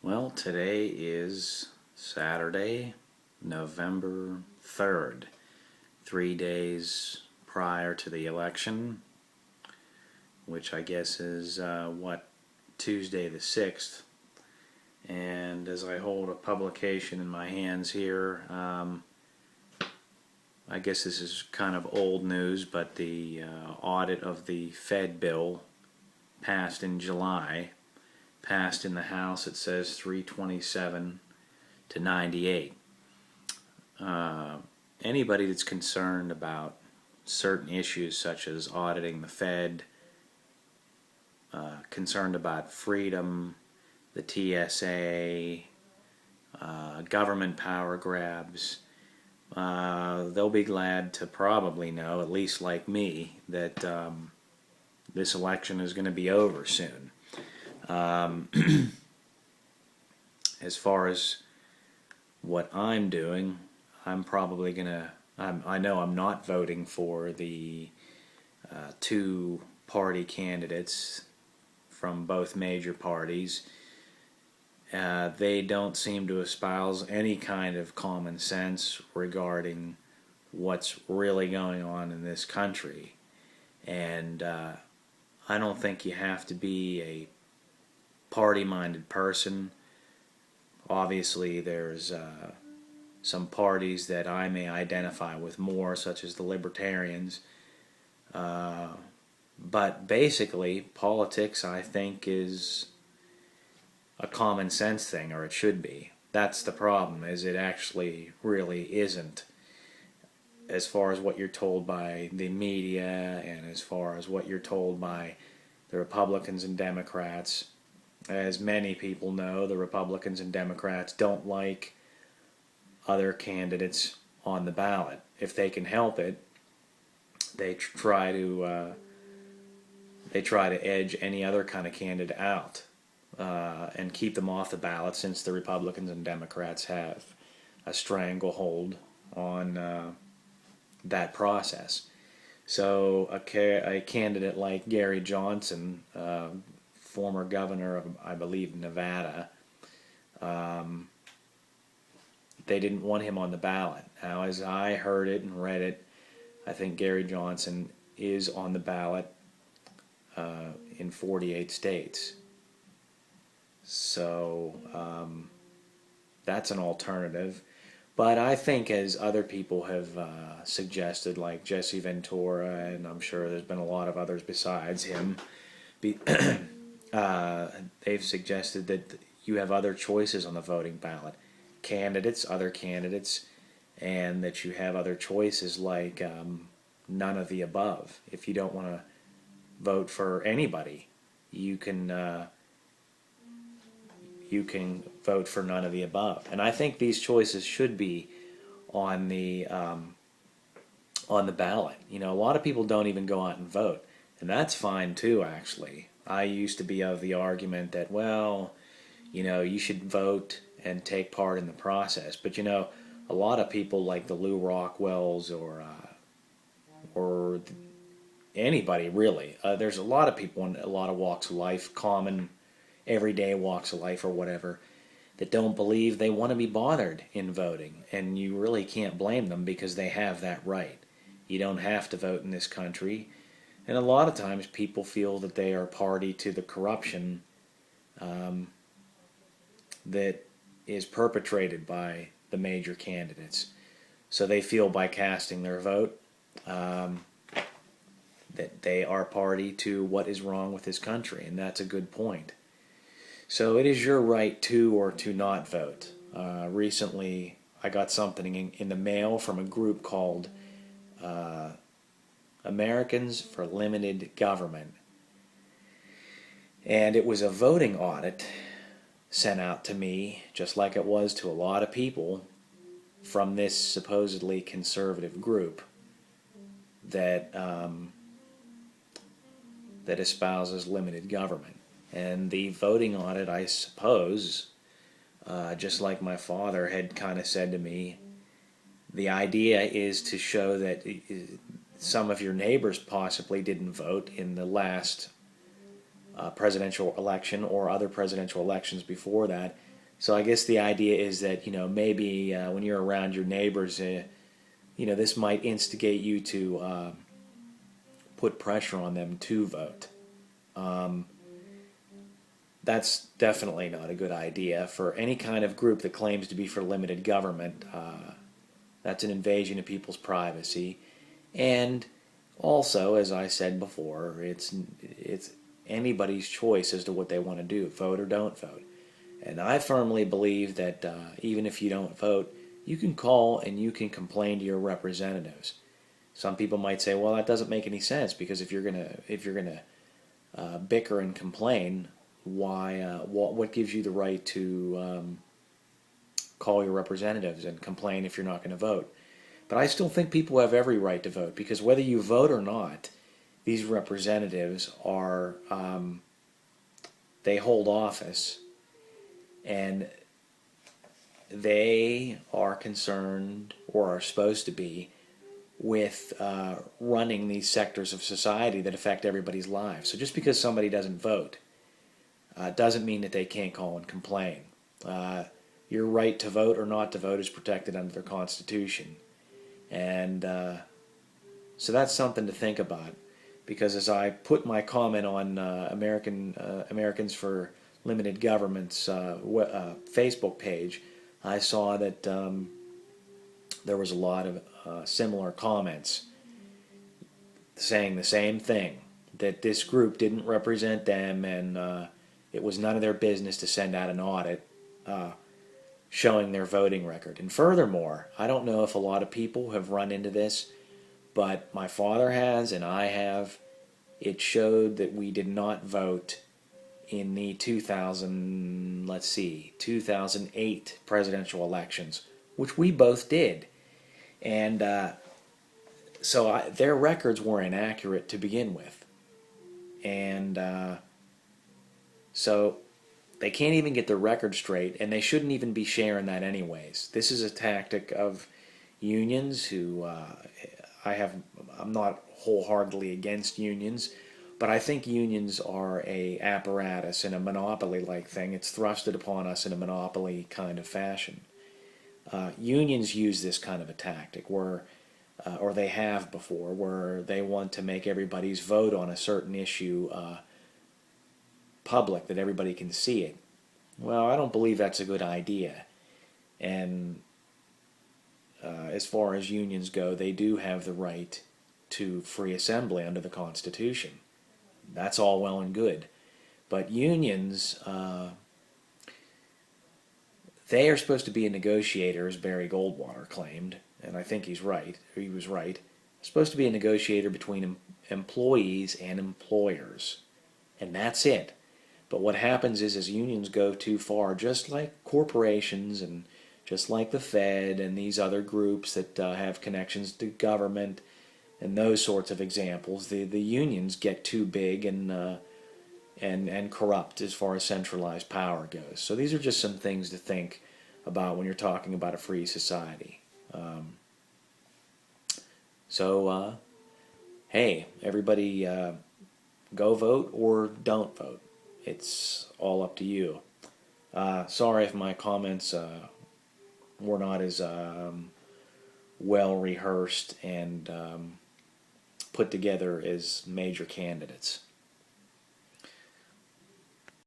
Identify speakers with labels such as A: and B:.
A: Well, today is Saturday, November 3rd, 3 days prior to the election, which I guess is, Tuesday the 6th. And as I hold a publication in my hands here, I guess this is kind of old news, but the audit of the Fed bill passed in July. Passed in the House, it says 327 to 98. Anybody that's concerned about certain issues such as auditing the Fed, concerned about freedom, the TSA, government power grabs, they'll be glad to probably know, at least like me, that this election is going to be over soon. As far as what I'm doing, I'm probably gonna. I know I'm not voting for the two party candidates from both major parties. They don't seem to espouse any kind of common sense regarding what's really going on in this country, and I don't think you have to be a party-minded person. Obviously, there's some parties that I may identify with more, such as the Libertarians. But basically, politics, I think, is a common sense thing, or it should be. That's the problem, is it actually really isn't, as far as what you're told by the media and as far as what you're told by the Republicans and Democrats. As many people know, the Republicans and Democrats don't like other candidates on the ballot. If they can help it, they try to edge any other kind of candidate out and keep them off the ballot, since the Republicans and Democrats have a stranglehold on that process. So a candidate like Gary Johnson, former governor of, I believe, Nevada, they didn't want him on the ballot. Now, as I heard it and read it, I think Gary Johnson is on the ballot in 48 states. So that's an alternative. But I think, as other people have suggested, like Jesse Ventura, and I'm sure there's been a lot of others besides him, they've suggested that you have other choices on the voting ballot. Other candidates, and that you have other choices like none of the above. If you don't want to vote for anybody, you can vote for none of the above. And I think these choices should be on the ballot. You know, a lot of people don't even go out and vote, and that's fine too, actually. I used to be of the argument that, well, you know, you should vote and take part in the process. But, you know, a lot of people like the Lou Rockwells or anybody, really. There's a lot of people in a lot of walks of life, common, everyday walks of life or whatever, that don't believe they want to be bothered in voting. And you really can't blame them, because they have that right. You don't have to vote in this country. And a lot of times people feel that they are party to the corruption that is perpetrated by the major candidates. So they feel by casting their vote that they are party to what is wrong with this country, and that's a good point. So it is your right to or to not vote. Recently, I got something in the mail from a group called Americans for Limited Government. And it was a voting audit sent out to me, just like it was to a lot of people, from this supposedly conservative group that that espouses limited government. And the voting audit, I suppose, just like my father had kind of said to me, the idea is to show that some of your neighbors possibly didn't vote in the last presidential election or other presidential elections before that, So I guess the idea is that, maybe when you're around your neighbors, this might instigate you to put pressure on them to vote. Um, that's definitely not a good idea for any kind of group that claims to be for limited government. That's an invasion of people's privacy. And also, as I said before, it's anybody's choice as to what they want to do, vote or don't vote. And I firmly believe that even if you don't vote, you can call and you can complain to your representatives. Some people might say, "Well, that doesn't make any sense because if you're gonna bicker and complain, why? What gives you the right to call your representatives and complain if you're not going to vote?" But I still think people have every right to vote because whether you vote or not, these representatives are they hold office and they are concerned or are supposed to be with running these sectors of society that affect everybody's lives. So just because somebody doesn't vote doesn't mean that they can't call and complain. Your right to vote or not to vote is protected under the Constitution. And so that's something to think about. Because as I put my comment on Americans for Limited Government's Facebook page, I saw that there was a lot of similar comments saying the same thing, that this group didn't represent them and it was none of their business to send out an audit showing their voting record. And furthermore, I don't know if a lot of people have run into this, but my father has and I have. It showed that we did not vote in the 2008 presidential elections, which we both did. And their records were inaccurate to begin with. And so they can't even get their record straight, and they shouldn't even be sharing that anyways. This is a tactic of unions who I'm not wholeheartedly against unions, but I think unions are a apparatus and a monopoly-like thing. It's thrusted upon us in a monopoly kind of fashion. Unions use this kind of a tactic where, or they have before, where they want to make everybody's vote on a certain issue public, that everybody can see it. Well, I don't believe that's a good idea. And as far as unions go, they do have the right to free assembly under the Constitution. That's all well and good. But unions, they are supposed to be a negotiator, as Barry Goldwater claimed, and I think he was right, supposed to be a negotiator between employees and employers. And that's it. But what happens is, as unions go too far, just like corporations and just like the Fed and these other groups that have connections to government and those sorts of examples, the unions get too big and corrupt as far as centralized power goes. So these are just some things to think about when you're talking about a free society. Hey, everybody, go vote or don't vote. It's all up to you. Sorry if my comments were not as well rehearsed and put together as major candidates.